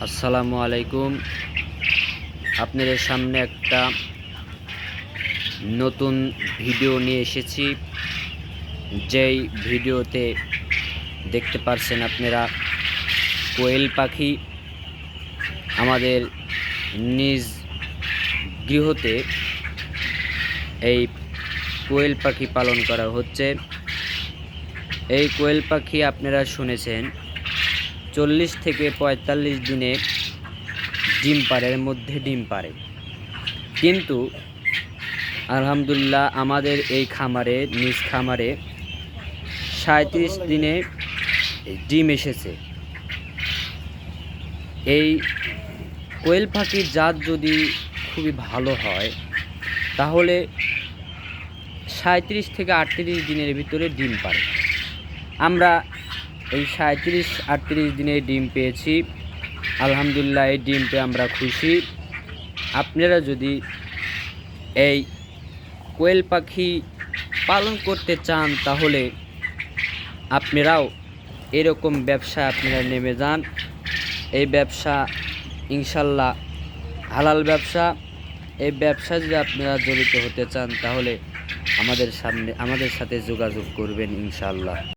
আসসালামু আলাইকুম। আপনাদের সামনে একটা নতুন ভিডিও নিয়ে এসেছি। যেই ভিডিওতে দেখতে পারছেন আপনারা কোয়েল পাখি আমাদের নিজ গৃহতে এই কোয়েল পাখি পালন করা হচ্ছে। এই কোয়েল পাখি আপনারা শুনেছেন 40 থেকে 45 দিনে ডিম পাড়ে, এর মধ্যে ডিম পাড়ে। কিন্তু আলহামদুলিল্লাহ আমাদের এই খামারে, নিজ খামারে 37 দিনে ডিম এসেছে। এই কোয়েল পাখির জাত যদি খুবই ভালো হয় তাহলে 37 থেকে 38 দিনের ভিতরে ডিম পাড়ে। আমরা এই 37-38 দিনে ডিম পেয়েছি। আলহামদুলিল্লাহ এই ডিম পেয়ে আমরা খুশি। আপনারা যদি এই কোয়েল পাখি পালন করতে চান তাহলে আপনারাও এরকম ব্যবসা আপনারা নেমে যান। এই ব্যবসা ইনশাল্লাহ হালাল ব্যবসা। এই ব্যবসা যদি আপনারা জড়িত হতে চান তাহলে আমাদের সাথে যোগাযোগ করবেন ইনশাল্লাহ।